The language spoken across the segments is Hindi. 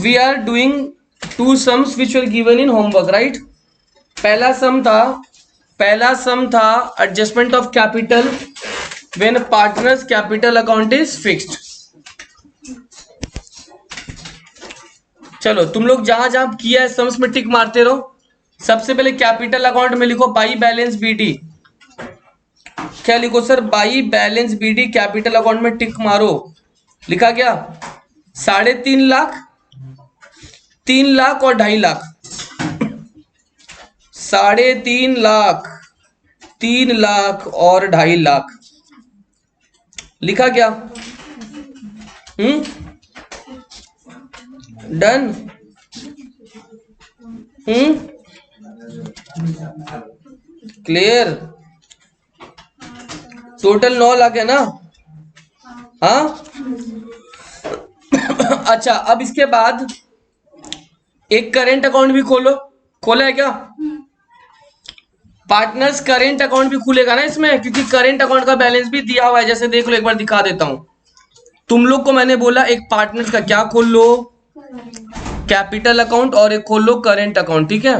We are doing two sums which were given in homework, right. पहला सम था adjustment of capital when partners capital account is fixed. चलो तुम लोग जहां जहां किया है सम्स में टिक मारते रहो। सबसे पहले कैपिटल अकाउंट में लिखो बाई बैलेंस बीडी। क्या लिखो sir? By balance BD capital account में टिक मारो। लिखा क्या? 3.5 लाख, 3 लाख और 2.5 लाख। 3.5 लाख, 3 लाख और 2.5 लाख। लिखा क्या? डन। क्लियर? टोटल 9 लाख है ना? हाँ। अच्छा, अब इसके बाद एक करेंट अकाउंट भी खोलो। खोला है क्या? पार्टनर्स करेंट अकाउंट भी खुलेगा ना इसमें, क्योंकि करेंट अकाउंट का बैलेंस भी दिया हुआ है। जैसे देख लो, एक बार दिखा देता हूं। तुम लोग को मैंने बोला एक पार्टनर्स का क्या खोल लो? कैपिटल अकाउंट, और एक खोल लो करेंट अकाउंट। ठीक है,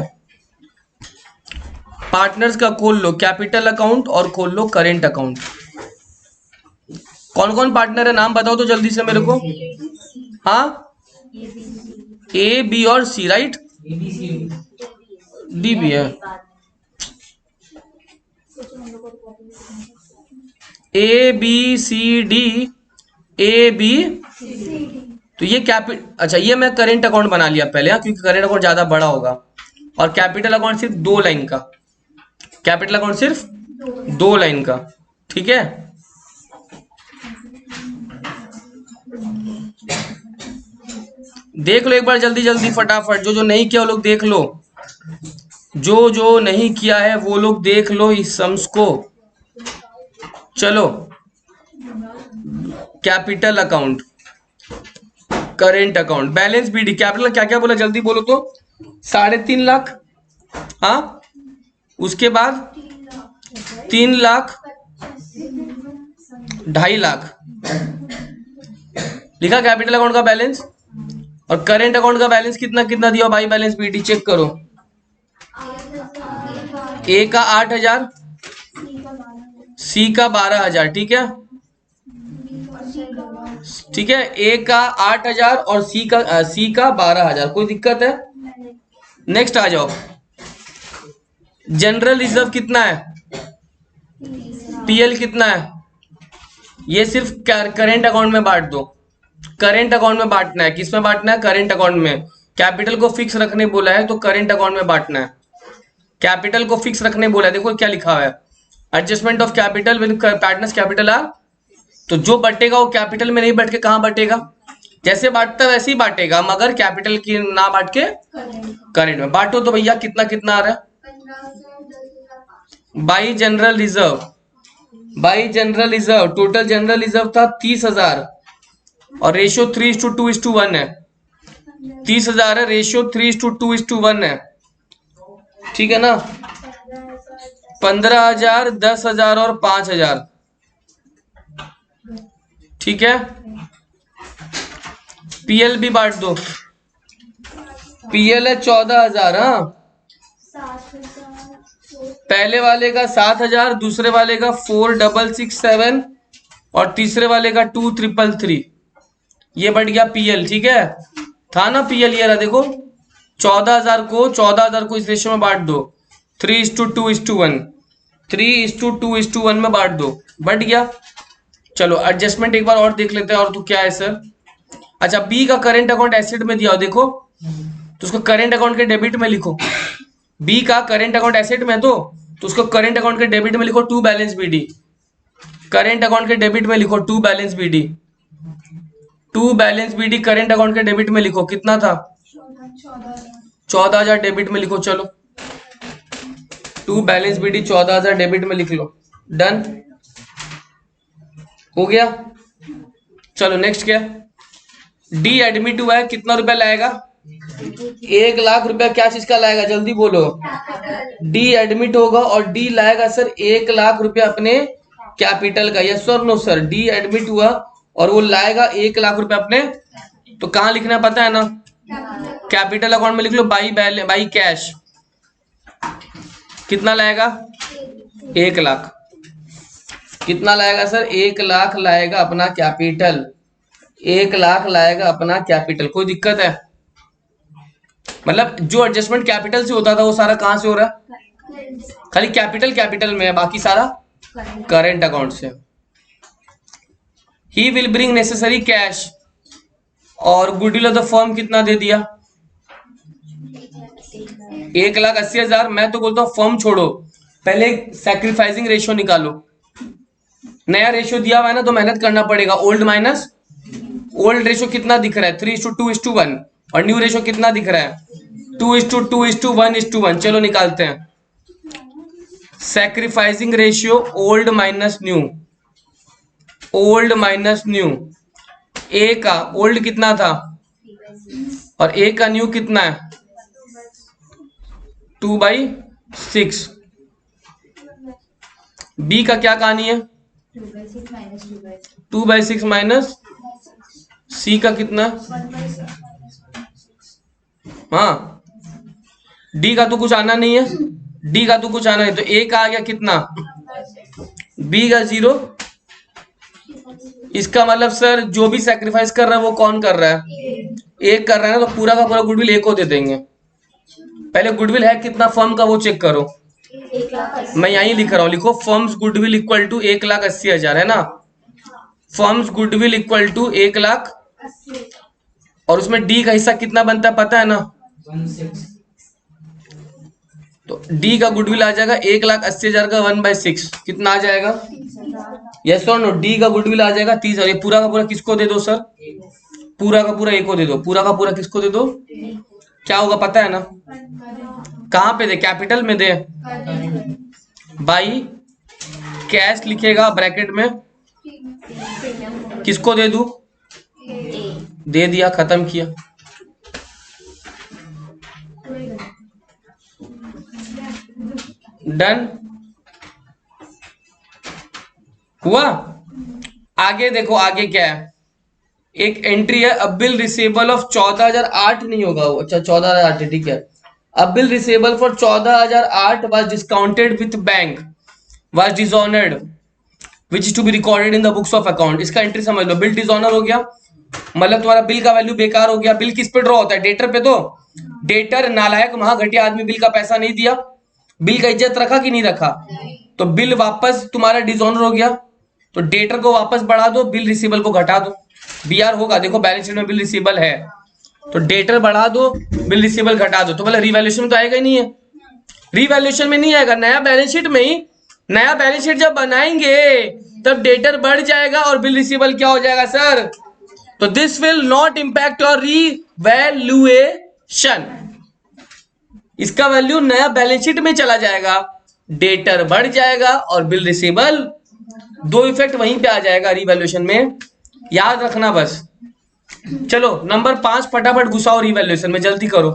पार्टनर्स का खोल लो कैपिटल अकाउंट और खोल लो करेंट अकाउंट। कौन कौन पार्टनर है नाम बताओ तो जल्दी से मेरे को। हाँ, ए बी और सी, राइट। डी भी है। A B C D, A B. तो ये अच्छा, ये मैं करेंट अकाउंट बना लिया पहले, क्योंकि करेंट अकाउंट ज्यादा बड़ा होगा। और कैपिटल अकाउंट सिर्फ 2 लाइन का। कैपिटल अकाउंट सिर्फ 2 लाइन का। ठीक है, देख लो एक बार जल्दी जल्दी फटाफट। जो जो नहीं किया वो लोग देख लो। जो जो नहीं किया है वो लोग देख लो इस सम्स को। चलो, capital account, current account, balance BD. Capital क्या क्या बोला जल्दी बोलो तो? 3.5 लाख। हाँ, उसके बाद 3 लाख, 2.5 लाख। लिखा कैपिटल अकाउंट का बैलेंस। और करेंट अकाउंट का बैलेंस कितना कितना दिया भाई? बैलेंस बीडी चेक करो। ए का 8,000, सी का 12,000। ठीक है, ठीक है। ए का 8,000 और सी का 12,000। कोई दिक्कत है? नेक्स्ट आ जाओ। जनरल रिजर्व कितना है? पीएल कितना है? ये सिर्फ करेंट अकाउंट में बांट दो। करेंट अकाउंट में बांटना है। किस में बांटना है? करेंट अकाउंट में। कैपिटल को फिक्स रखने बोला है तो करेंट अकाउंट में बांटना है। कैपिटल को फिक्स रखने बोला है। देखो क्या लिखा हुआ है, adjustment of capital when partners capital R. तो जो बटेगा वो कैपिटल में नहीं बैठ के कहां बटेगा? जैसे बांटता है वैसे ही बांटेगा, मगर कैपिटल की ना बांट के करेंट में बांटो। तो भैया कितना कितना आ रहा है? By general reserve, by general reserve total general reserve था 30,000 और रेशियो 3:2:1 है। 30,000 है, रेशियो 3:2:1 है। ठीक है ना? 15,000, 10,000 और 5,000। ठीक है, पीएल भी बांट दो। पीएल है 14,000। हाँ, पहले वाले का 7,000, दूसरे वाले का 4,667 और तीसरे वाले का 2,333। ये बढ़ गया पीएल। ठीक है, था ना पीएल? ये रहा देखो, 14,000 को इस रेशियो में बांट दो। 3:2:1, 3:2:1 में बांट दो। बढ़ गया। चलो एडजस्टमेंट एक बार और देख लेते हैं। और तो क्या है सर? अच्छा, बी का करेंट अकाउंट एसेट में दिया हो, देखो तो उसको करेंट अकाउंट के डेबिट में लिखो। बी का करेंट अकाउंट एसेट में तो उसको करेंट अकाउंट के डेबिट में लिखो 2 बैलेंस बीडी। करेंट अकाउंट के डेबिट में लिखो 2 balance BD. 2 balance BD current account के डेबिट में लिखो। कितना था? 14,000 डेबिट में लिखो। चलो 2 बैलेंस बीडी 14,000 डेबिट में लिख लो। डन हो गया। चलो नेक्स्ट क्या? डी एडमिट हुआ है, कितना रुपया लाएगा? 1 लाख रुपया। क्या चीज का लाएगा जल्दी बोलो? डी एडमिट होगा और डी लाएगा सर 1 लाख रुपया अपने कैपिटल का। Yes sir? No sir? D admit हुआ और वो लाएगा 1 लाख रुपया अपने। तो कहां लिखना पता है ना? कैपिटल अकाउंट में लिख लो बाई कैश। कितना लाएगा? 1 लाख। कितना लाएगा सर? 1 लाख लाएगा अपना कैपिटल। 1 लाख लाएगा अपना कैपिटल। कोई दिक्कत है? मतलब जो एडजस्टमेंट कैपिटल से होता था वो सारा कहां से हो रहा है? खाली कैपिटल में है, बाकी सारा करेंट अकाउंट से। He will bring necessary cash. और गुडविल ऑफ द फर्म कितना दे दिया? 1,80,000। मैं तो बोलता हूँ फर्म छोड़ो, पहले सैक्रिफाइसिंग रेशियो निकालो। नया रेशियो दिया हुआ है ना, तो मेहनत करना पड़ेगा। ओल्ड माइनस ओल्ड रेशियो कितना दिख रहा है? 3:2:1। और न्यू रेशियो कितना दिख रहा है? 2:2:1:1। चलो निकालते हैं। Sacrificing ratio old minus new. Old minus new. A का ओल्ड कितना था और ए का न्यू कितना है? 2/6। बी का क्या कहानी है? 2/6 माइनस। सी का कितना? हाँ, डी का तो कुछ आना नहीं है। डी का तो कुछ आना है, तो ए का आ गया कितना? बी का 0। इसका मतलब सर जो भी सैक्रिफाइस कर रहा है वो कौन कर रहा है? एक कर रहा है ना, तो पूरा का पूरा गुडविल ए को दे देंगे। पहले गुडविल है कितना फर्म का वो चेक करो। मैं यहीं लिख रहा हूँ, लिखो फर्म्स गुडविल इक्वल टू 1,80,000 है ना। Firm's goodwill equal to 1,00,000। और उसमें डी का हिस्सा कितना बनता है पता है ना? 1/6। तो डी का गुडविल आ जाएगा 1,80,000 का 1/6। कितना आ जाएगा? यस और नो? डी का गुडविल आ जाएगा 30,000। ये पूरा का पूरा किसको दे दो सर? पूरा का पूरा ए को दे दो। पूरा का पूरा किसको दे दो? क्या होगा पता है ना? कहां पे दे? कैपिटल में दे। बाई कैश लिखेगा ब्रैकेट में। किसको दे दूं? दे दिया, खत्म किया। डन हुआ। आगे देखो, आगे क्या है? एक एंट्री है, अ बिल रिसीवेबल ऑफ 14,008 नहीं होगा वो। अच्छा 14,008 ठीक है। A bill receivable for 14,008 was discounted with bank was dishonoured which is to be recorded in the books of account. इसका एंट्री समझ लो। बिल डिसऑनर हो गया मतलब तुम्हारा बिल का वैल्यू बेकार हो गया। बिल किस पे ड्रॉ होता है? डेटर पे। तो डेटर नालायक महाघटिया आदमी बिल का पैसा नहीं दिया, बिल का इज्जत रखा कि नहीं रखा? तो बिल वापस तुम्हारा डिसऑनर हो गया, तो डेटर को वापस बढ़ा दो, बिल रिसीवेबल को घटा दो। बीआर होगा, देखो बैलेंस शीट में बिल रिसीवेबल है तो डेटर बढ़ा दो, बिल रिसीवेबल घटा दो। तो मतलब रिवैल्यूएशन में तो आएगा ही नहीं है। रिवैल्यूएशन में नहीं आएगा, नया बैलेंस शीट में ही। नया बैलेंस शीट जब बनाएंगे तब डेटर बढ़ जाएगा और बिल रिसीवेबल क्या हो जाएगा सर? तो this will not impact your revaluation. इसका वैल्यू नया बैलेंस शीट में चला जाएगा, डेटर बढ़ जाएगा और बिल रिसीवेबल, दो इफेक्ट वहीं पे आ जाएगा रिवैल्यूएशन में। याद रखना बस। चलो नंबर 5 फटाफट घुसाओ रिवैल्यूएशन में, जल्दी करो।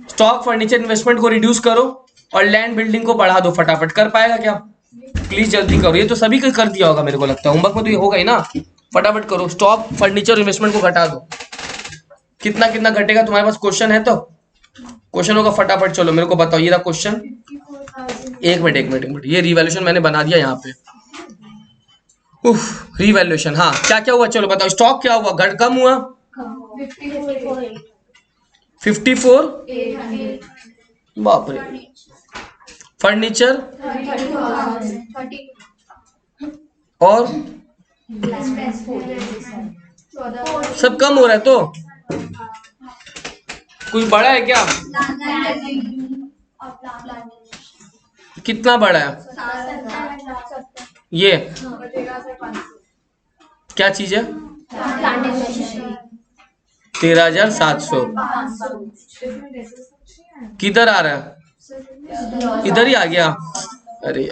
स्टॉक फर्नीचर इन्वेस्टमेंट को रिड्यूस करो और लैंड बिल्डिंग को बढ़ा दो। फटाफट कर पाएगा क्या? प्लीज जल्दी करो। ये तो सभी को कर दिया होगा मेरे को लगता है, होमवर्क में तो ये होगा ही ना। फटाफट करो। स्टॉक फर्नीचर इन्वेस्टमेंट को घटा दो। कितना कितना घटेगा? तुम्हारे पास क्वेश्चन है तो क्वेश्चन होगा, फटाफट चलो मेरे को बताओ। ये रहा क्वेश्चन। एक मिनट, ये रिवैल्यूएशन मैंने बना दिया यहाँ पे। रिवैल्यूएशन, हाँ क्या क्या हुआ चलो बताओ। स्टॉक क्या हुआ? घट कम हुआ 54। बाप रे। फर्नीचर और सब कम हो रहा है, तो कुछ बड़ा है क्या? कितना बड़ा है ये? क्या चीज है? 13,700। किधर आ रहा है? इधर ही आ गया। अरे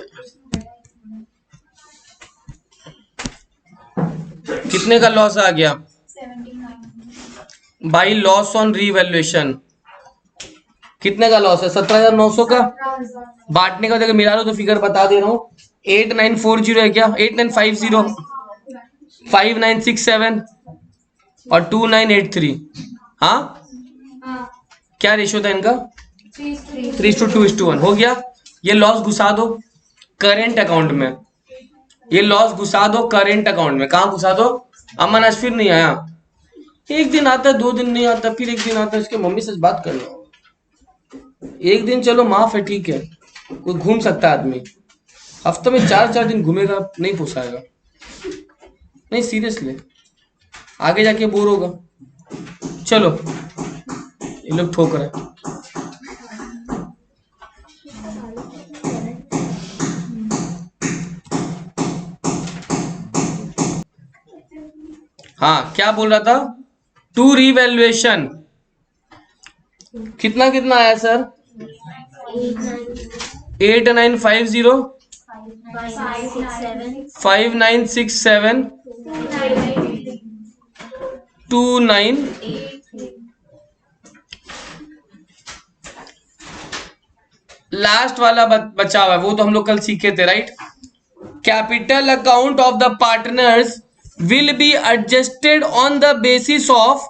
कितने का लॉस आ गया? बाई लॉस ऑन रीवैल्यूएशन कितने का लॉस है? 17,900 का। बांटने का देखो मिला लो तो फिगर बता दे रहा हूँ। 8940 है क्या? 8950, 5967 और 2983। हाँ क्या रेशियो था इनका? 3:2:1 हो गया। ये लॉस घुसा दो करेंट अकाउंट में, ये लॉस घुसा दो करेंट अकाउंट में। कहाँ घुसा दो? अमन आज फिर नहीं आया, एक दिन आता, 2 दिन नहीं आता, फिर एक दिन आता। इसके मम्मी से बात कर लो। एक दिन चलो माफ है, ठीक है, कोई घूम सकता है आदमी। हफ्ते में 4-4 दिन घूमेगा, नहीं पोसाएगा। नहीं सीरियसली, आगे जाके बोर होगा। चलो ये लोग ठोक रहे हैं। हाँ क्या बोल रहा था? टू रिवैल्यूएशन कितना कितना आया सर? 8950 5967 29। लास्ट वाला बचा हुआ है, वो तो हम लोग कल सीखे थे, right? Capital account of the partners will be adjusted on the basis of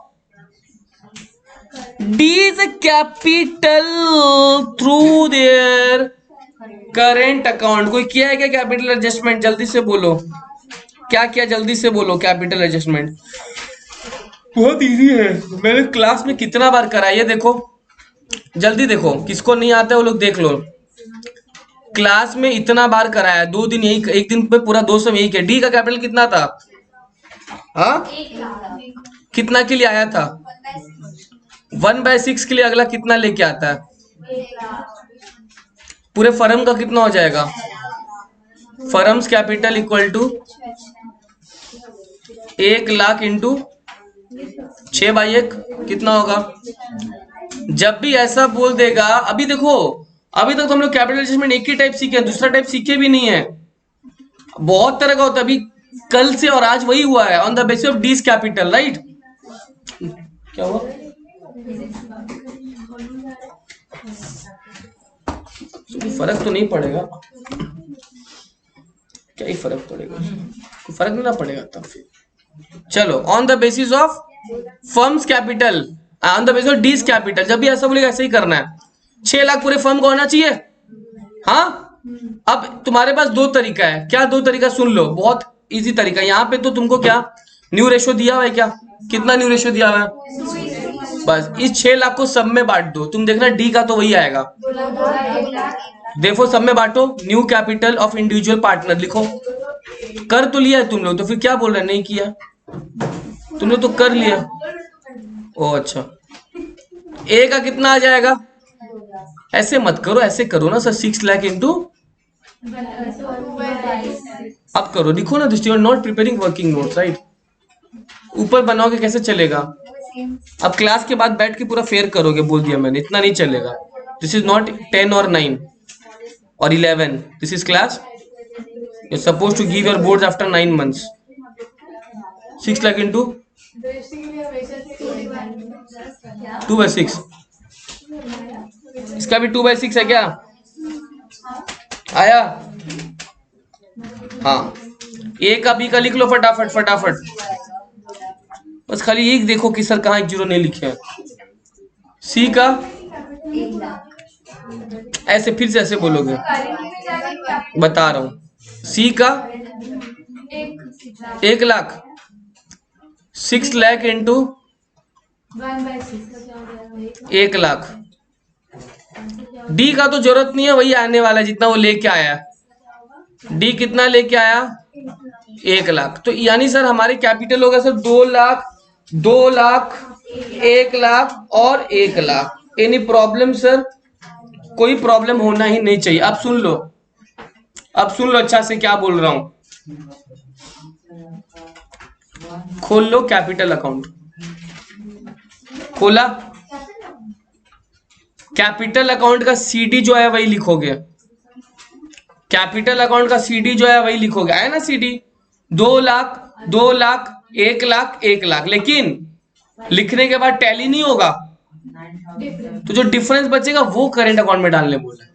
D's capital through their current account। कोई किया है क्या कैपिटल एडजस्टमेंट? जल्दी से बोलो, क्या किया? जल्दी से बोलो कैपिटल एडजस्टमेंट। बहुत इजी है, मैंने क्लास में कितना बार करा है, ये देखो, जल्दी देखो, किसको नहीं आता है वो लोग देख लो। क्लास में इतना बार कराया, 2 दिन यही, एक दिन पे पूरा 200 में यही किया। डी का कैपिटल कितना था? हाँ कितना के लिए आया था? 1/6 के लिए। अगला कितना लेके आता है? पूरे फर्म का कितना हो जाएगा? Firm's capital equal to 1 lakh into 6/1 कितना होगा? जब भी ऐसा बोल देगा, अभी देखो, अभी तक तो हम लोग कैपिटल एडजस्टमेंट एक ही टाइप सीखे, दूसरा टाइप सीखे भी नहीं है, बहुत तरह का होता है। अभी कल से और आज वही हुआ है, on the basis of Ds capital, right? क्या हुआ? फर्क तो नहीं पड़ेगा, क्या ही फर्क पड़ेगा? कोई फर्क नहीं ना पड़ेगा तब फिर। चलो, on the basis of firms capital, on the basis of Ds capital, जब भी ऐसा बोलेगा ऐसे ही करना है। 6 लाख पूरे फर्म को होना चाहिए। हाँ, अब तुम्हारे पास 2 तरीका है। क्या 2 तरीका? सुन लो, बहुत इजी तरीका। यहाँ पे तो तुमको क्या न्यू रेशो दिया हुआ है? क्या कितना न्यू रेशो दिया हुआ है? बस इस 6 लाख को सब में बांट दो, तुम देखना डी का तो वही आएगा। देखो सब में बांटो, new capital of individual partner लिखो। कर तो लिया है तुम लोग, तो फिर क्या बोल रहे हैं नहीं किया? तुम लोग तो कर लिया। ओ अच्छा, ए का कितना आ जाएगा? ऐसे मत करो, ऐसे करो ना सर, 6 लाख इंटू, अब करो, लिखो ना, this you are not preparing working notes, right? ऊपर बनाओगे कैसे चलेगा? अब क्लास के बाद बैठ के पूरा फेयर करोगे, बोल दिया मैंने, इतना नहीं चलेगा। दिस इज नॉट 10 और 9 और 11, this is class. You suppose to give your boards after 9 months। 6 lakh into 2/6, इसका भी 2/6 है क्या? आया? हाँ, ए का बी का लिख लो फटाफट फटाफट। बस खाली एक देखो कि सर कहाँ 1 0 नहीं लिखे हैं। सी का ऐसे फिर से ऐसे बोलोगे, बता रहा हूं। सी का 1 लाख, 6 लाख इंटू 1 लाख। डी का तो जरूरत नहीं है, वही आने वाला है जितना वो लेके आया। डी कितना लेके आया? 1 लाख। तो यानी सर हमारे कैपिटल होगा सर 2 लाख, 2 लाख, 1 लाख और 1 लाख। Any problem sir? कोई प्रॉब्लम होना ही नहीं चाहिए। अब सुन लो, अब सुन लो अच्छा से क्या बोल रहा हूं। खोल लो कैपिटल अकाउंट। खोला? कैपिटल अकाउंट का सीडी जो है वही लिखोगे। कैपिटल अकाउंट का सीडी जो है वही लिखोगे, आया ना सीडी? 2 लाख, 2 लाख, 1 लाख, 1 लाख। लेकिन लिखने के बाद टैली नहीं होगा, तो जो डिफरेंस बचेगा वो करेंट अकाउंट में डालने बोला।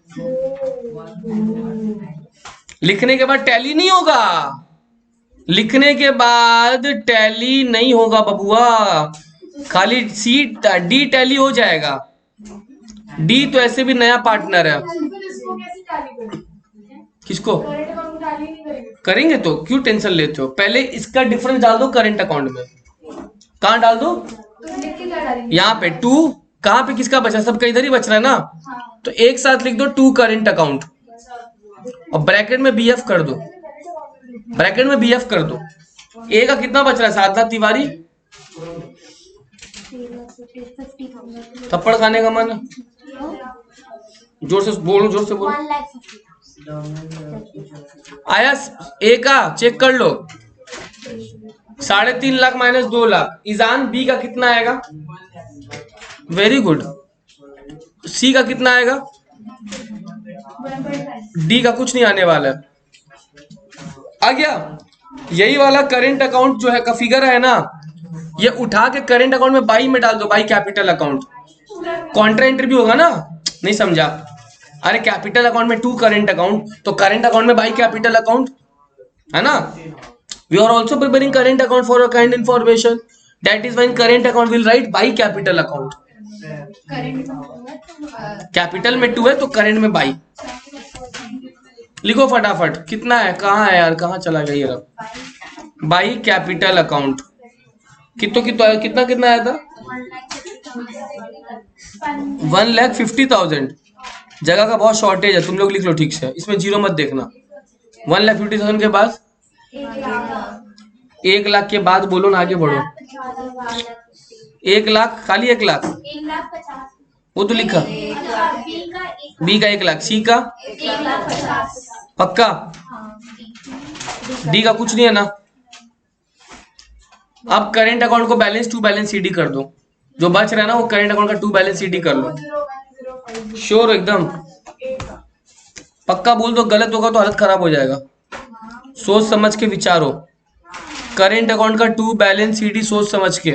लिखने के बाद टैली नहीं होगा, लिखने के बाद टैली नहीं होगा बबुआ। खाली सी डी टैली हो जाएगा। डी तो ऐसे भी नया पार्टनर है। किसको करेंगे तो क्यों टेंशन लेते हो, पहले इसका डिफरेंस डाल दो करंट अकाउंट में। कहाँ डाल दो, यहाँ पे टू, कहाँ पे किसका बचा, सबका इधर ही बच रहा है ना, तो एक साथ लिख दो टू करंट अकाउंट और ब्रैकेट में बीएफ कर दो, ब्रैकेट में बीएफ कर दो। ए का कितना बच रहा है, साधना तिवारी, थप्पड़ खाने का मन, जोर से बोलो, जोर से बोलो। आया ए का चेक कर लो, 3.5 लाख माइनस 2 लाख। ईजान बी का कितना आएगा, वेरी गुड। सी का कितना आएगा, डी का कुछ नहीं आने वाला है। आ गया, यही वाला करंट अकाउंट जो है का फिगर है ना, ये उठा के करंट अकाउंट में बाई में डाल दो, by capital account. Contra entry भी होगा ना, नहीं समझा, अरे कैपिटल अकाउंट में टू करंट अकाउंट, तो करंट अकाउंट में बाई कैपिटल अकाउंट है ना। We are also preparing current account for a kind information, that is when current account will write by capital account. Capital में टू है तो करंट में बाई लिखो फटाफट। कितना है, कहाँ है यार, कहाँ चला गया ये रहा, बाई कैपिटल अकाउंट। कितना कितना आया था, 1,50,000। जगह का बहुत शॉर्टेज है, तुम लोग लिख लो ठीक से, इसमें जीरो मत देखना। 1,50,000 के बाद 1 लाख के बाद बोलो ना, आगे बढ़ो। 1 लाख, खाली 1 लाख, वो तो लिखा। बी का 1 लाख, सी का पक्का, डी का कुछ नहीं है ना। अब करंट अकाउंट को बैलेंस टू बैलेंस सीडी कर दो, जो बच रहा है ना वो करंट अकाउंट का टू बैलेंस सीडी कर लो। श्योर एकदम पक्का बोल दो, गलत होगा तो हालत खराब हो जाएगा। सोच समझ के विचारो, करंट अकाउंट का टू बैलेंस सीडी सोच समझ के।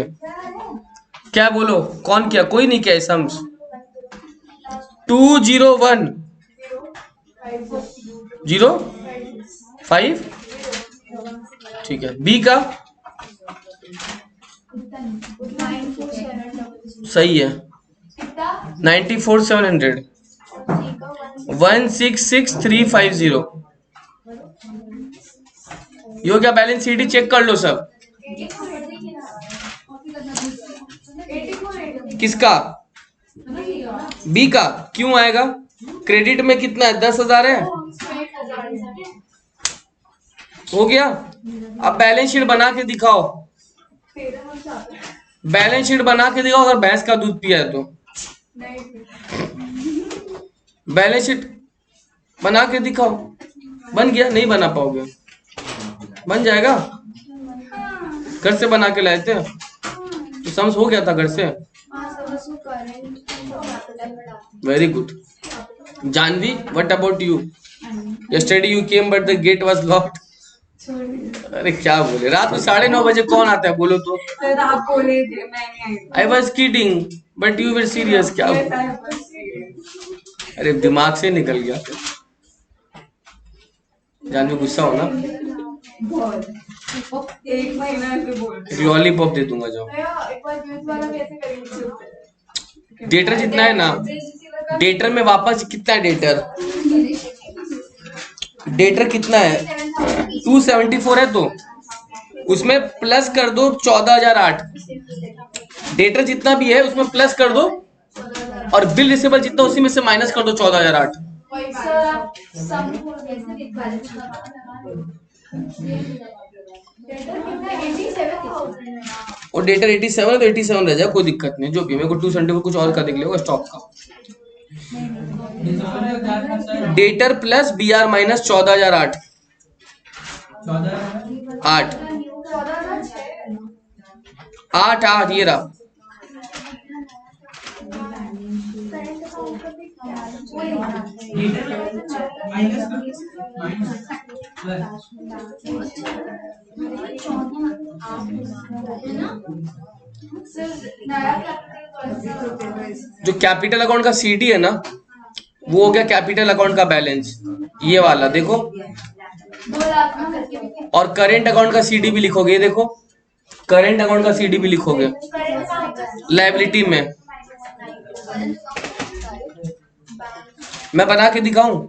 क्या बोलो, कौन किया, कोई नहीं किया, समझ। 201 05, ठीक है। बी का सही है, 94,700, 166,350। यो क्या बैलेंस सीडी चेक कर लो सब। किसका, बी का, क्यों आएगा, क्रेडिट में कितना है, 10,000 है, हो गया। अब बैलेंस शीट बना के दिखाओ, बैलेंस शीट बना के दिखाओ, अगर भैंस का दूध पिया है तो। बैलेंस शीट बना के दिखाओ, बन गया, नहीं बना पाओगे, बन जाएगा, घर से बना के लाए थे तो समझ हो गया था घर से। Very good. Janhvi, what about you, yesterday you came but the gate was locked. अरे क्या बोले, रात में 9:30 बजे कौन आता है बोलो तो। आप बोले थे, मैं नहीं आई। I was kidding but you were serious. क्या अरे दिमाग से निकल गया। जानवी गुस्सा हो ना, एक महीना लॉलीपॉप दे दूंगा जाओ। डेटर जितना है ना, डेटर में वापस कितना है, डेटर कितना है, 274 है, तो उसमें प्लस कर दो 14,008। डेटर जितना भी है उसमें प्लस कर दो, और बिल रिसीवेबल जितना उसी में से माइनस कर दो 14,008। और डेटर 87 है तो 87 रह जाए, कोई दिक्कत नहीं, जो भी। मेरे को 274 कुछ और का दिख लेगा स्टॉक का। Debtor plus B R minus 14,008, 8 ये रहा। जो कैपिटल अकाउंट का सीडी है ना, वो हो गया कैपिटल अकाउंट का बैलेंस, ये वाला देखो। और करेंट अकाउंट का सीडी भी लिखोगे, देखो करेंट अकाउंट का सीडी भी लिखोगे लायबिलिटी में। मैं बना के दिखाऊं?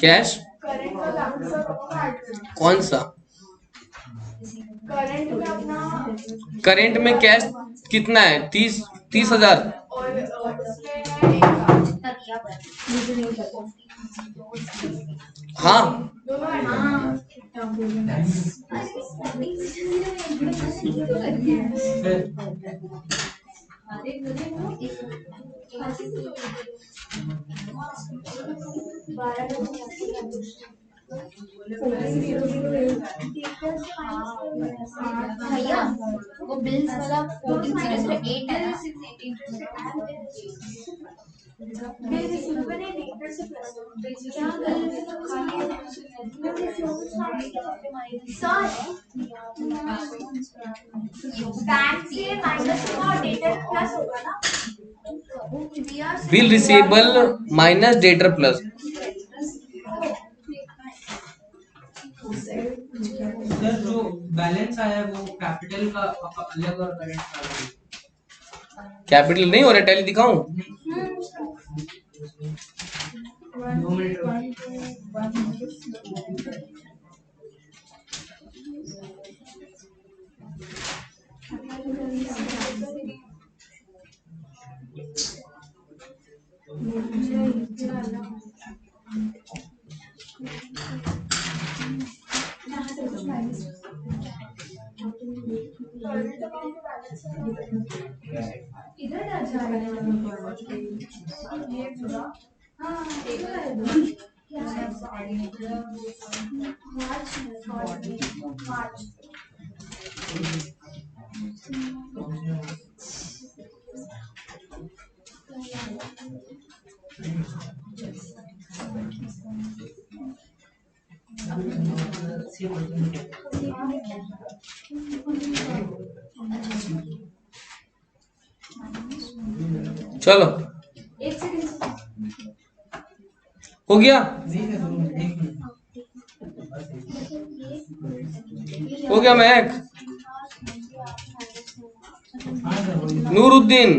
कैश कौन सा? करंट में कैश कितना है? 30,000। हाँ भैया वो बिल्स वाला 1408 है ना। Bill receivable minus debtor plus. Sir जो बैलेंस आया है वो कैपिटल का अलग और करंट का अलग। कैपिटल नहीं हो रहा, टैली दिखाऊं? 2 मिनट इधर आ जा रहा चलो हो गया, हो गया महक। नूरुद्दीन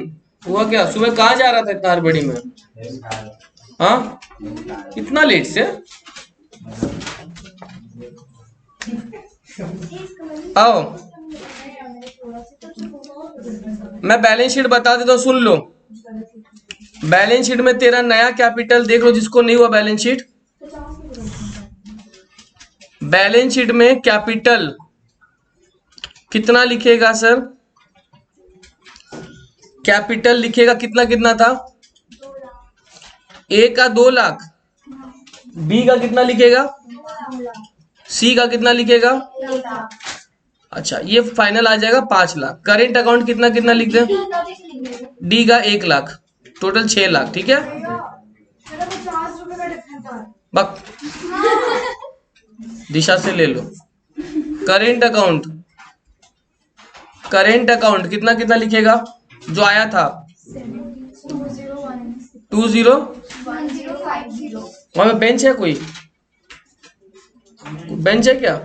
हुआ क्या? सुबह कहाँ जा रहा था इतना हड़बड़ी में? हाँ इतना लेट से? आओ मैं बैलेंस शीट बता देता हूँ, सुन लो। बैलेंस शीट में तेरा नया कैपिटल देख लो, जिसको नहीं हुआ बैलेंस शीट। बैलेंस शीट में कैपिटल कितना लिखेगा सर? कैपिटल लिखेगा कितना कितना था? ए का 2 लाख, बी का कितना लिखेगा? सी का कितना लिखेगा? अच्छा ये फाइनल आ जाएगा 5 लाख। करेंट अकाउंट कितना कितना लिख दे? डी का 1 लाख, टोटल 6 लाख। ठीक है बक दिशा से ले लो। करेंट अकाउंट, करेंट अकाउंट कितना कितना लिखेगा जो आया था? 201050 वहां पे बेंच है कोई? बेंच है क्या?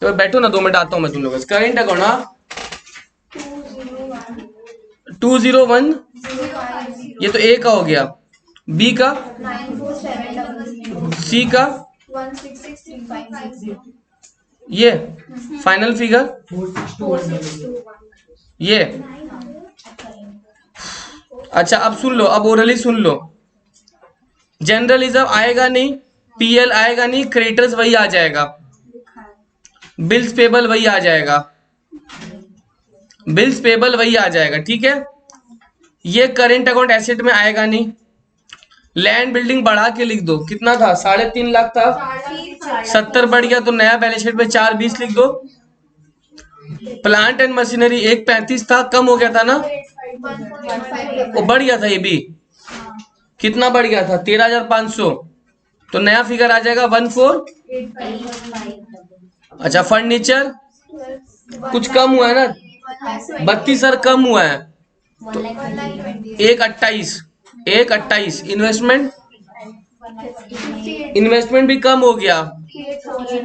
तो बैठो ना, 2 मिनट आता हूँ मैं तुम लोगों से। करेंट अकाउंट, हाँ 201, ये तो ए का हो गया, बी का, 94700 सी का, 166356 ये फाइनल फिगर, 4621 ये। अच्छा अब सुन लो, अब ओरली सुन लो। जनरल रिजर्व आएगा नहीं, पीएल आएगा नहीं, क्रेडिटर्स वही आ जाएगा, बिल्स पेबल वही आ जाएगा, बिल्स पेबल वही आ जाएगा, ठीक है। ये करेंट अकाउंट एसेट में आएगा नहीं। लैंड बिल्डिंग बढ़ा के लिख दो, कितना था? 3.5 लाख था, 70 बढ़ गया तो नया बैलेंस शीट में 420 लिख दो। प्लांट एंड मशीनरी 135 था, कम हो गया था ना, वो बढ़ गया था, ये भी कितना बढ़ गया था? 13,500, तो नया फिगर आ जाएगा 1485। अच्छा फर्नीचर कुछ कम हुआ है ना, 32 सर कम हुआ है, तो 128। इन्वेस्टमेंट भी कम हो गया,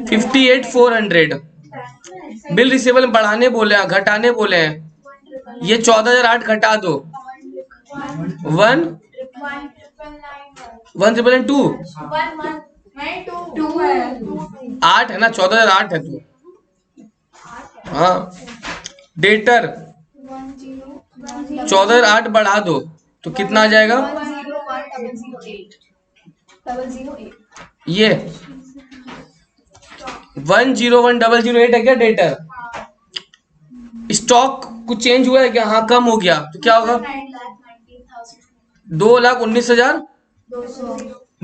58,400। बिल रिसीवेबल बढ़ाने बोले हैं, घटाने बोले हैं, ये 14,008 घटा दो, 1,192 8 है ना, 14,008 है तू, हाँ। डेटर 14,008 बढ़ा दो तो कितना आ जाएगा? 101008 ये 101,008 है क्या डेटर? स्टॉक कुछ चेंज हुआ है क्या? हाँ कम हो गया, तो क्या होगा? 2,19,000।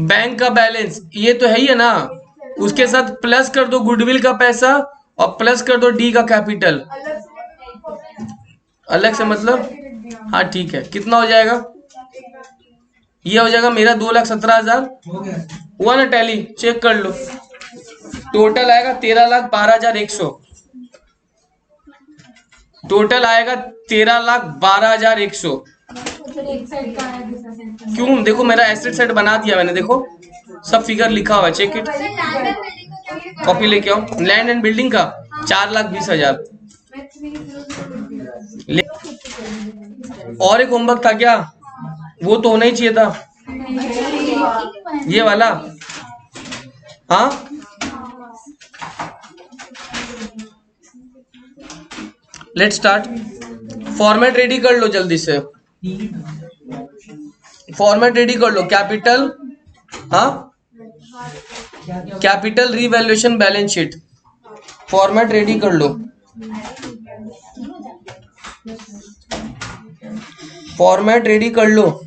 बैंक का बैलेंस ये तो है ही है ना, उसके साथ प्लस कर दो गुडविल का पैसा और प्लस कर दो डी का कैपिटल। अलग से मतलब, हाँ ठीक है, कितना हो जाएगा? ये हो जाएगा मेरा 2,17,000 हो गया। हुआ ना टैली, चेक कर लो। टोटल आएगा 13,12,100, टोटल आएगा 13,12,100। क्यों? देखो मेरा एसेट सेट बना दिया मैंने, देखो सब फिगर लिखा हुआ है, चेक इट, कॉपी लेके आओ। लैंड एंड बिल्डिंग का 4,20,000। और एक होमवर्क था क्या? वो तो होना ही चाहिए था, ये वाला, हाँ। Let start. फॉर्मेट रेडी कर लो जल्दी से, फॉर्मेट रेडी कर लो। कैपिटल, हाँ capital revaluation balance sheet, format ready कर लो, फॉर्मेट रेडी कर लो।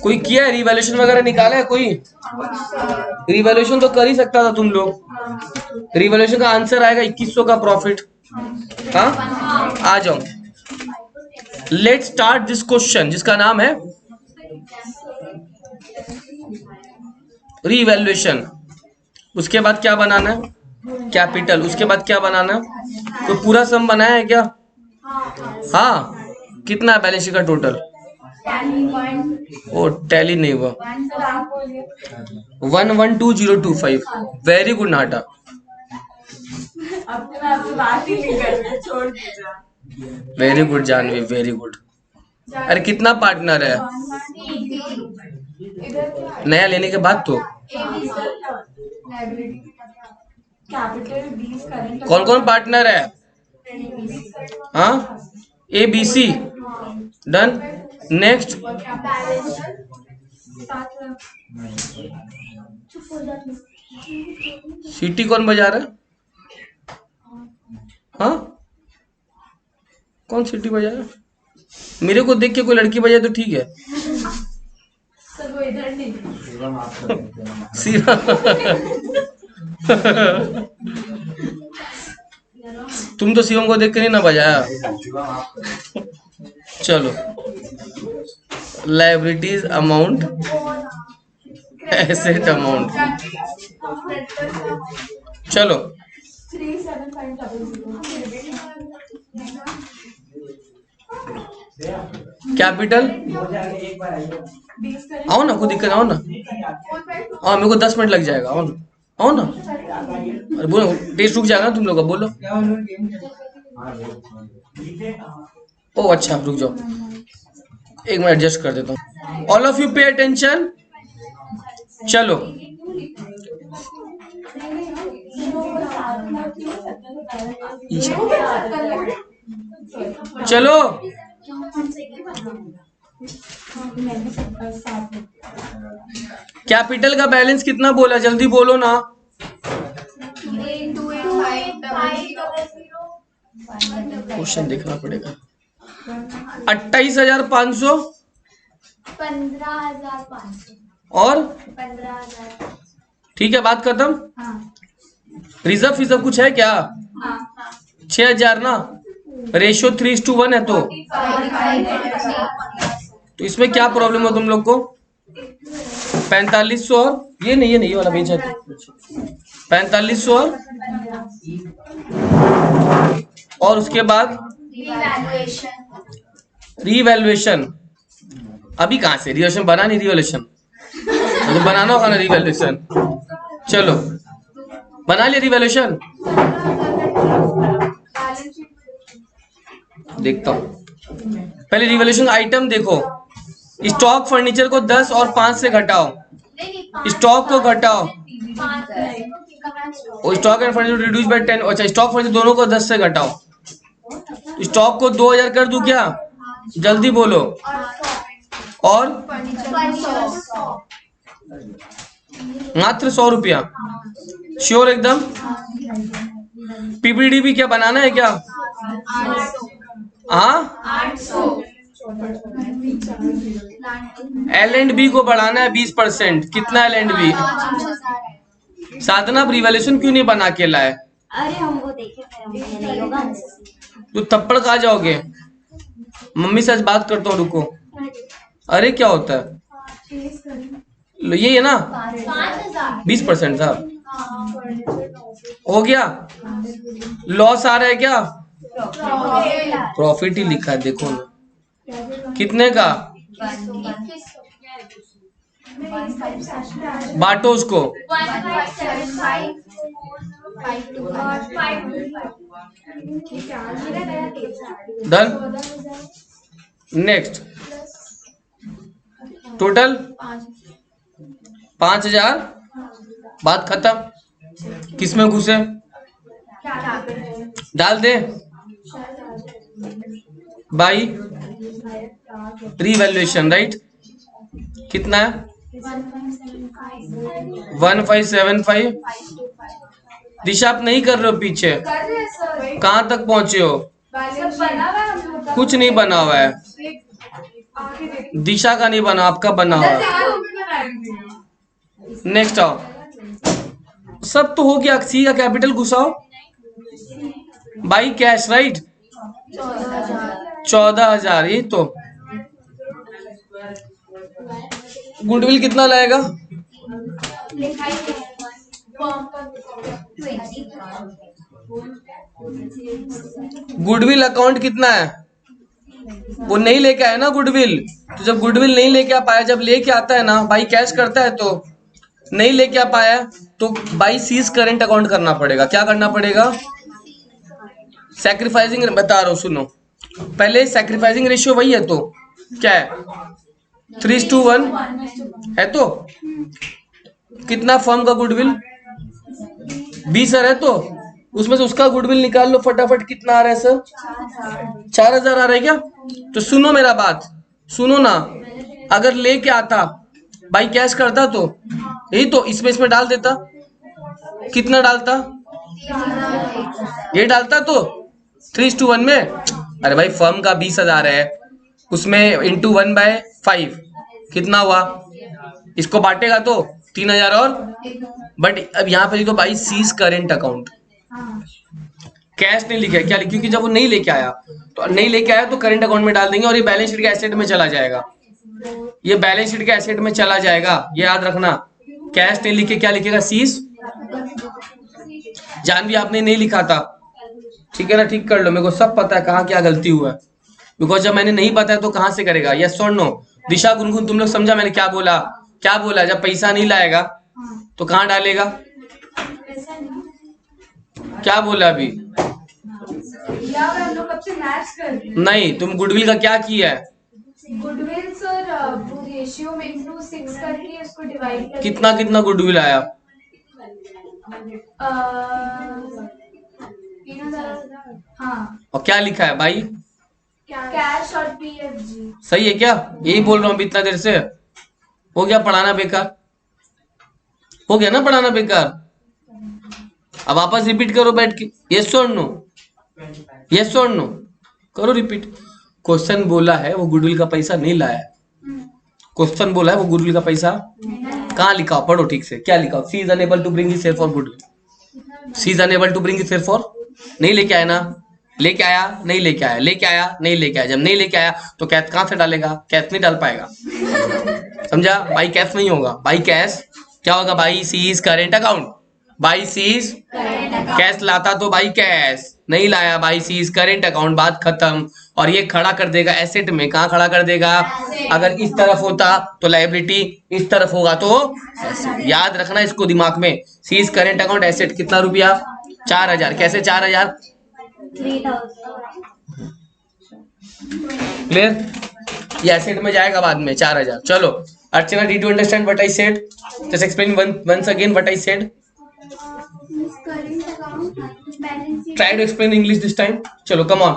कोई किया है रिवैल्यूएशन वगैरह निकाला है कोई? रिवैल्यूएशन तो कर ही सकता था तुम लोग। रिवैल्यूएशन का आंसर आएगा 2100 का प्रॉफिट, हाँ आ जाओ। लेट स्टार्ट दिस क्वेश्चन जिसका नाम है रिवैल्यूएशन। उसके बाद क्या बनाना है? कैपिटल। उसके बाद क्या बनाना है? तो पूरा सम बनाया है क्या? हाँ। कितना है बैलेंस शीट का टोटल? ओ टैली नहीं हुआ। 112,025। वेरी गुड नाटा। Very good Jahnavi, very good. अरे कितना पार्टनर है नया लेने के बाद? तो कौन कौन पार्टनर है? हाँ A B C done. Next सीटी कौन बजा रहा है? हाँ कौन सीटी बजा रहा है? मेरे को देख के कोई लड़की बजाए तो ठीक है। सीमा तुम तो शिवम को देख कर ही ना बजाया। चलो लाइबिलिटीज अमाउंट एसेट अमाउंट। चलो 37500 कैपिटल, आओ ना, कोई दिक्कत, आओ ना, हाँ मेरे को 10 मिनट लग जाएगा, आओ ना, आओ ना, अरे बोलो, टेस्ट रुक जाएगा ना तुम लोग का, बोलो। क्या उन्होंने गेम ओ अच्छा, रुक जाओ, एक मिनट एडजस्ट कर देता हूँ। All of you pay attention. चलो चलो, कैपिटल का बैलेंस कितना बोला, जल्दी बोलो ना। क्वेश्चन देखना पड़ेगा। 28,500 15,500 और 15,000। ठीक है, बात खत्म। हाँ रिजर्व फिजर्व कुछ है क्या? हाँ 6,000 ना, रेशियो 3:1 है, तो इसमें क्या प्रॉब्लम है तुम लोग को? 4500 और ये नहीं वाला बेचा है, 4500 और उसके बाद रीवैल्यूएशन। अभी कहाँ से रिवैल्यूएशन बना, नहीं रिवैल्यूएशन तो बनाना होगा ना रिवैल्यूएशन। चलो बना लिया रिवैल्यूएशन, देखता हूँ। पहले रिवैल्यूएशन आइटम देखो, स्टॉक फर्नीचर को 10 और 5 से घटाओ, स्टॉक को घटाओ, और stock and furniture reduce by 10। अच्छा, स्टॉक फर्नीचर दोनों को 10 से घटाओ, स्टॉक को 2000 कर दूं क्या? जल्दी बोलो। और मात्र 100 रुपया, श्योर एकदम? पीपीडी भी क्या बनाना है क्या? हाँ, L&B को बढ़ाना है 20%। कितना L&B? साधना, आप रिवैल्यूएशन क्यों नहीं बना के लाए? अरे हम वो देखे थे, हमने नहीं होगा। तो थप्पड़ खा जाओगे। मम्मी से आज बात करता हूँ, रुको। अरे क्या होता है? लो ये है ना, 20% था, हो गया। लॉस आ रहा है क्या? प्रॉफिट ही लिखा है, देखो ना कितने का। बांटो उसको। Done, next. टोटल 5,000, बात खत्म। किसमें घुसे? डाल दे बाई रिवैल्यूएशन, राइट? कितना है? 1575। दिशा आप नहीं कर रहे हो पीछे, कहाँ तक पहुंचे हो? कुछ नहीं बना हुआ है, दिशा का नहीं बना, आपका बना हुआ है। नेक्स्ट आओ, सब तो हो गया। सी का कैपिटल घुसाओ बाई कैश, राइट? 14,000। ये तो गुडविल कितना लाएगा? गुडविल अकाउंट कितना है? वो नहीं लेके आया ना गुडविल, तो जब गुडविल नहीं लेके आ पाया, जब लेके आता है ना बाई कैश करता है, तो नहीं लेके आ पाया तो बाई सीज करंट अकाउंट करना पड़ेगा। क्या करना पड़ेगा? सैक्रिफाइसिंग, बता रहा हूँ सुनो। पहले सैक्रिफाइसिंग रेशियो वही है, तो क्या है? 3:1 है। तो कितना फर्म का गुडविल? 20,000 है, तो उसमें से उसका गुडविल निकाल लो फटाफट। कितना आ रहा है सर? 4,000 आ रहा है क्या? तो सुनो मेरा बात, सुनो ना। अगर लेके आता बाई कैश करता तो यही तो इसमें डाल देता। कितना डालता? ये डालता तो 3:1 में। अरे भाई फर्म का 20,000 है, उसमें इंटू 1/5 कितना हुआ? इसको बांटेगा तो 3,000 और, बट अब यहाँ पे लिखो भाई सीज करेंट अकाउंट। कैश नहीं लिखा है, क्या लिखा? क्योंकि जब वो नहीं लेके आया, तो नहीं लेके आया तो करंट अकाउंट में डाल देंगे और ये बैलेंस शीट के एसेट में चला जाएगा। ये बैलेंस शीट के एसेट में चला जाएगा, ये याद रखना। कैश नहीं लिख के क्या लिखेगा, सीज। जानवी आपने नहीं लिखा था, ठीक है ना, ठीक कर लो, मेरे को सब पता है कहाँ क्या गलती हुआ है, बिकॉज जब मैंने नहीं पता है तो कहाँ से करेगा। यस और नो? दिशा, गुनगुन, तुम लोग समझा मैंने क्या बोला? क्या बोला? जब पैसा नहीं लाएगा तो कहाँ डालेगा? क्या बोला अभी? यार हम लोग कब से मैच कर रहे हैं। नहीं, तुम गुडविल का क्या किया है? गुडविल सर वो रेशियो में इनटू 6 करके उसको डिवाइड करके कितना कितना गुडविल आया? 3000। हाँ, और क्या लिखा है भाई? कैश और पीएफजी। सही है क्या? यही बोल रहा हूँ अभी इतना देर से। हो गया पढ़ाना बेकार? हो गया ना पढ़ाना बेकार? अब वापस रिपीट करो बैठ के, यस और नो, यस और नो, करो रिपीट। क्वेश्चन बोला है वो गुडविल का पैसा नहीं लाया, क्वेश्चन बोला है वो गुडविल का पैसा कहाँ लिखा हो? पढ़ो ठीक से, क्या लिखा हो? She is unable to bring his share for goodwill. She is unable to bring his share for, नहीं लेके आया ना, लेके आया नहीं लेके आया, लेके आया नहीं लेके आया। जब नहीं लेके आया तो कैश कहाँ से डालेगा? कैश नहीं डाल पाएगा, समझा? बाई कैश नहीं होगा, बाई कैश क्या होगा? By C's current account, by C's cash लाता तो बाई कैश, नहीं लाया बाई सीज करेंट अकाउंट, बात खत्म। और ये खड़ा कर देगा एसेट में, कहाँ खड़ा कर देगा? अगर इस तरफ होता तो लायबिलिटी, इस तरफ होगा तो याद रखना इसको दिमाग में। सीज करेंट अकाउंट एसेट कितना रुपया? 4000। कैसे 4000? 3000। क्लियर? ये एसेट में जाएगा बाद में 4000। चलो Archana, did you understand what I said? Just explain once again what I said. Current account, balance sheet. Try to explain English this time. चलो come on.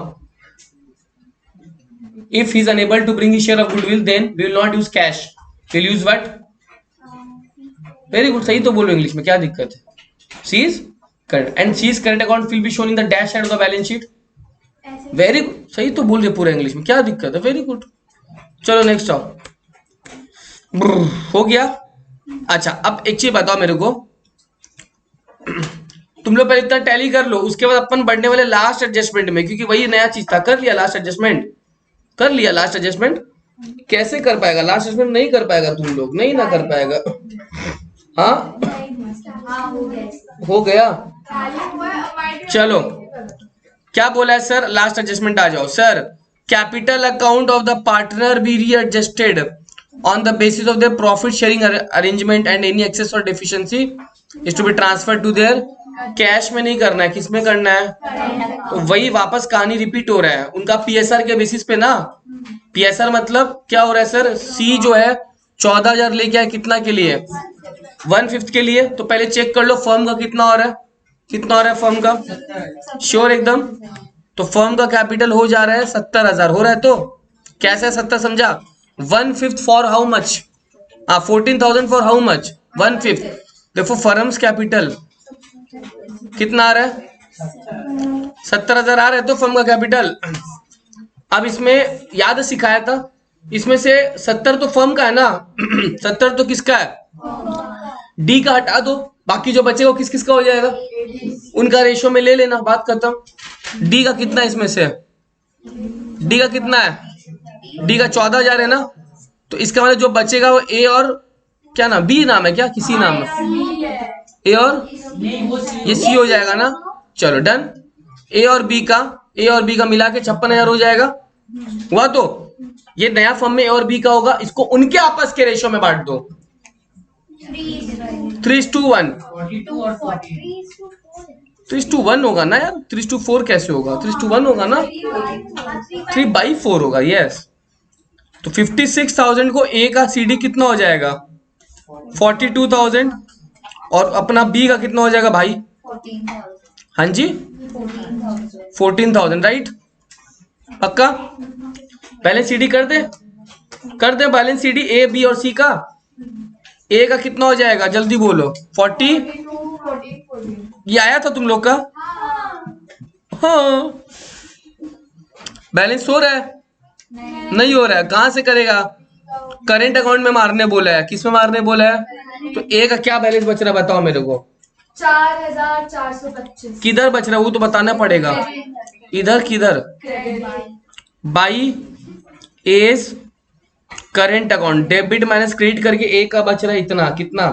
If he is unable to bring his share of goodwill, then we will not use cash. We'll use what? Very good. सही तो बोलो इंग्लिश में, क्या दिक्कत है? Seize current and seize current account will be shown in the dash side of the balance sheet. Very good. सही तो बोल रहे पूरा इंग्लिश में, क्या दिक्कत है? Very good. चलो नेक्स्ट आओ। हो गया? अच्छा अब एक चीज बताओ मेरे को, तुम लोग पहले इतना टैली कर लो, उसके बाद अपन बढ़ने वाले लास्ट एडजस्टमेंट में, क्योंकि वही नया चीज था। कर लिया लास्ट एडजस्टमेंट? कर लिया लास्ट एडजस्टमेंट? कैसे कर पाएगा लास्ट एडजस्टमेंट? नहीं कर पाएगा तुम लोग, नहीं ना कर पाएगा। हाँ हाँ, हो गया। हो गया। हुआ है। चलो क्या बोला है सर? लास्ट एडजस्टमेंट आ जाओ sir. Capital account of the partner be readjusted on the basis of their profit sharing arrangement and any excess or deficiency is to be transferred to their cash में नहीं करना है, किस में करना है? तो वही वापस कहानी रिपीट हो रहा है उनका पीएसआर के बेसिस पे ना। पीएसआर मतलब क्या हो रहा है सर? सी जो है 14,000 लेके आया, कितना के लिए? 1/5 के लिए। तो पहले चेक कर लो फर्म का कितना हो रहा है, कितना हो रहा है फर्म का? श्योर एकदम? तो फर्म का कैपिटल हो जा रहा है 70,000 हो रहा है। तो कैसे 70 समझा? 1/5 for how much? 14,000 for how much? 1/5। देखो फर्म्स कैपिटल कितना आ रहा है? 70,000 आ रहा है तो फर्म का कैपिटल। अब इसमें याद सिखाया था, इसमें से 70 तो फर्म का है ना, 70 तो किसका है? डी का हटा दो, बाकी जो बचेगा वो किस किस का हो जाएगा? उनका रेशियो में ले लेना, बात खत्म। डी का कितना है इसमें से? डी का कितना है? डी का 14,000 है ना, तो इसका मतलब जो बचेगा वो ए और क्या नाम, बी नाम है क्या, किसी नाम है? ए और ये सी हो जाएगा ना। चलो डन। ए और बी का मिला के 56,000 हो जाएगा। हुआ? तो ये नया फॉर्म में ए और बी का होगा, इसको उनके आपस के रेशियो में बांट दो 3:1। 42 और 40। 3:1 होगा ना यार, 3:4 कैसे होगा? 3:1 होगा ना, 3/4 होगा। यस, तो 56,000 को ए का सीडी कितना हो जाएगा? 42,000। और अपना बी का कितना हो जाएगा भाई? 14,000। हाँ जी 14,000 राइट? पक्का? बैलेंस सीडी कर दे बैलेंस सीडी ए बी और सी का। ए का कितना हो जाएगा जल्दी बोलो? 40। 42, ये आया था तुम लोग का? हाँ। बैलेंस हो रहा है? नहीं हो रहा है। कहां से करेगा? करेंट अकाउंट में मारने बोला है। किस में मारने बोला है? तो ए का क्या बैलेंस बच रहा है बताओ मेरे को? 4,425। किधर बच रहा है वो तो बताना पड़ेगा। इधर किधर? By A's current account, debit minus credit करके ए का बच रहा है इतना, कितना?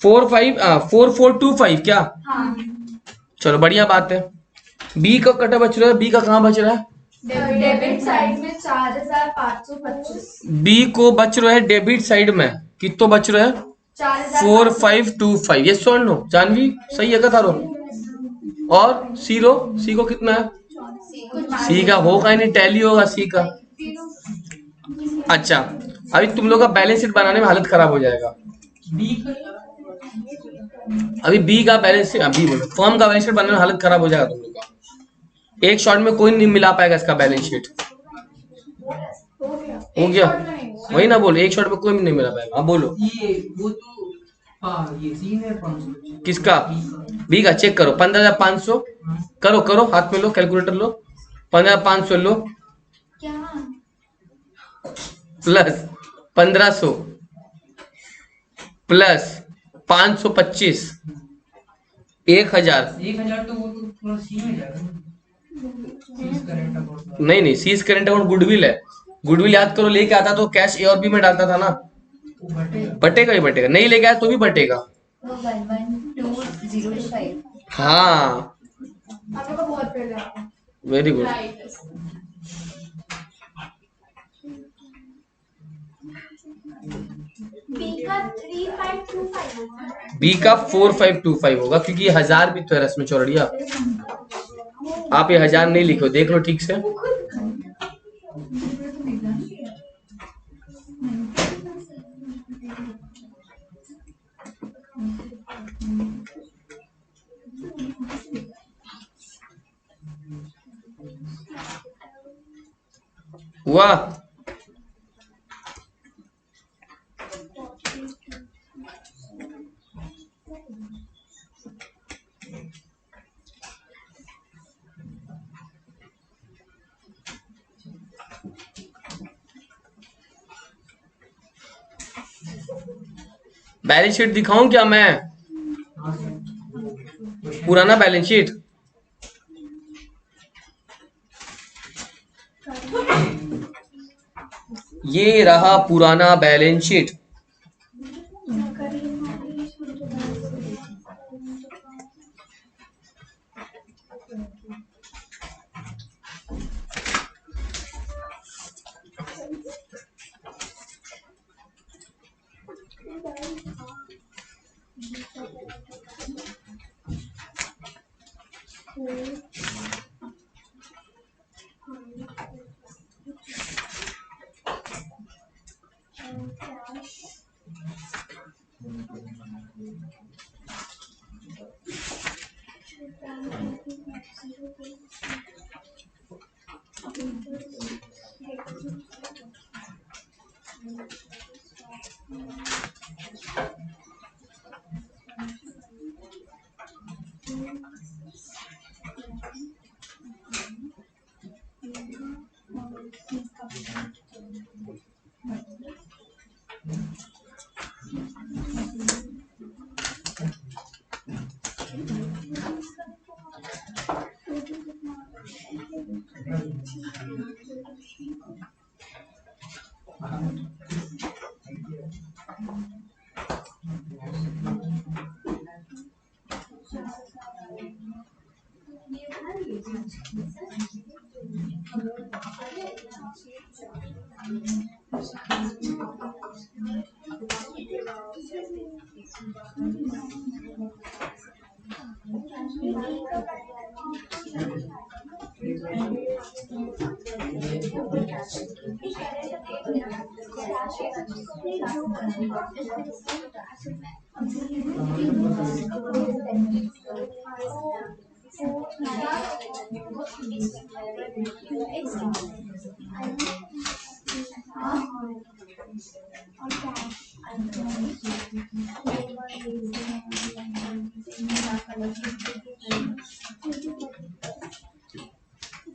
4425 क्या? हाँ चलो बढ़िया बात है। बी का कटा बच रहा है, बी का कहाँ बच रहा है? डेबिट साइड में 4525। बी को बच रहा है डेबिट साइड में, कितो बच रहा है? 4525। ये सुन लो जानवी, सही है क्या थारो? और सी रो, सी को कितना है? सी का होगा ही नहीं, टैली होगा सी का। अच्छा, अभी तुम लोग का बैलेंस शीट बनाने में हालत खराब हो जाएगा। बी का अभी बी का बैलेंस शीट, अभी बोलो फर्म का बैलेंस शीट बनाने में हालत खराब हो जाएगा तुम लोग का। एक शॉट में कोई नहीं मिला पाएगा इसका बैलेंस शीट। हो गया? वही ना बोलो, एक शॉट में कोई नहीं मिला पाएगा। हाँ बोलो। ये वो तो हाँ ये सी है 500 किसका? बी का चेक करो। 15,500 करो, करो हाथ में लो, कैलकुलेटर लो। 15,500 लो क्या? Plus 1500 plus 525 1000। 1000 तो वो तो थोड़ा सी में जाएगा ना। सीज करंट अकाउंट नहीं नहीं, सीज करेंट अकाउंट गुडविल है। गुडविल याद करो, लेके आता तो कैश ए और बी में डालता था ना। वो बटेगा। बटेगा ही बटेगा, नहीं लेके आया तो भी बटेगा। वो 11205। हाँ आप लोग का बहुत पहले आता वेरी गुड। राइट। बी का 3525 होगा। बी का 4525 होगा, क्योंकि ये 1000 भी तो है रस्म चौरड़िया। आप ये 1000 नहीं लिखो, देख लो ठीक से। हुआ? बैलेंस शीट दिखाऊं क्या मैं? हाँ सर। पुराना बैलेंस शीट। ये रहा पुराना बैलेंस शीट।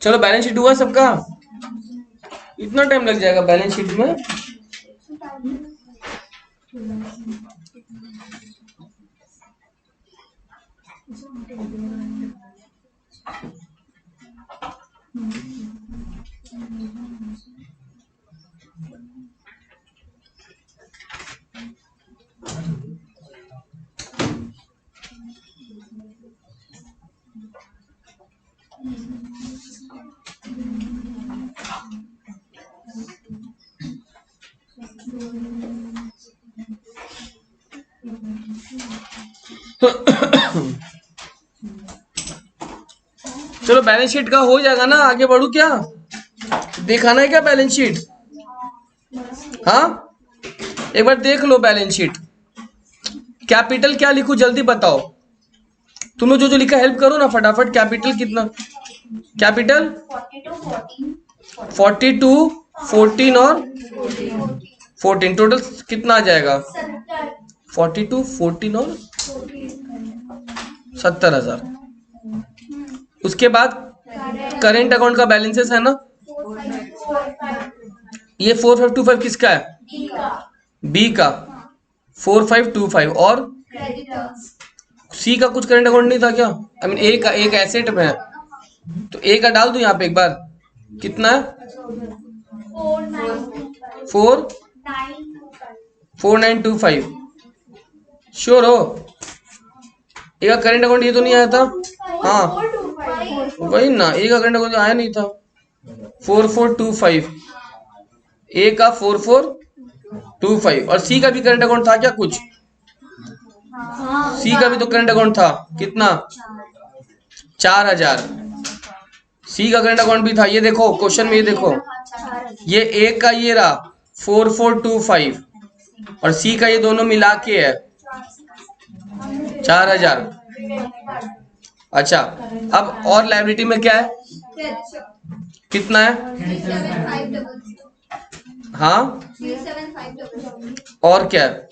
चलो बैलेंस शीट हुआ सबका? इतना टाइम लग जाएगा बैलेंस शीट में? चलो बैलेंस शीट का हो जाएगा ना, आगे बढ़ू क्या? दिखाना है क्या बैलेंस शीट? हाँ, एक बार देख लो बैलेंस शीट। कैपिटल क्या लिखूं जल्दी बताओ। तुम लोग जो जो लिखा हेल्प करो ना फटाफट। कैपिटल कितना? कैपिटल 42, 14 और 14 टोटल कितना आ जाएगा? 42, 14 और 70,000। उसके बाद करेंट अकाउंट का बैलेंसेस है ना, ये 4525 किसका है? बी का 4525। और सी का कुछ करंट अकाउंट नहीं था क्या? आई मीन ए का, एक एसेट में है तो ए का डाल दूं यहाँ पे एक बार। कितना है? 4925। श्योर हो? ए का करंट अकाउंट ये तो नहीं आया था? हाँ वही ना, ए का करंट अकाउंट आया नहीं था। 4425, ए का 4425। और सी का भी करंट अकाउंट था क्या कुछ? सी का भी तो करंट अकाउंट था। कितना? 4000। सी का करंट अकाउंट भी था, ये देखो क्वेश्चन में, ये देखो ये ए का ये रहा 4425 और सी का ये दोनों मिला के है 4000। अच्छा, अब और लायबिलिटी में क्या है? कितना है? हाँ, और क्या है?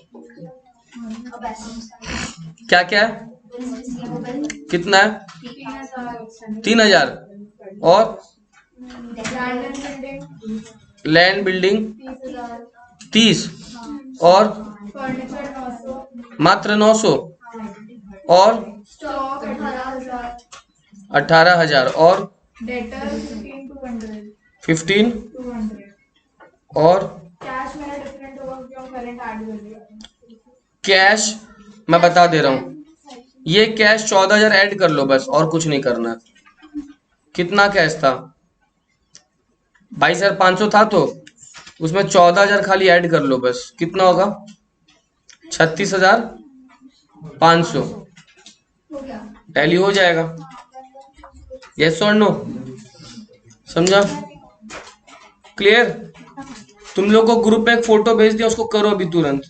क्या क्या है? कितना है? 3000। और लैंड बिल्डिंग 30 और मात्र 900 और 18,000 और 15 और कैश मैं बता दे रहा हूँ, ये कैश 14,000 ऐड कर लो बस, और कुछ नहीं करना। कितना कैश था? 22,500 था तो उसमें 14,000 खाली ऐड कर लो बस। कितना होगा? 36,500। टैली हो जाएगा। यस और नो? समझा? क्लियर? तुम लोग को ग्रुप में एक फोटो भेज दिया, उसको करो अभी तुरंत।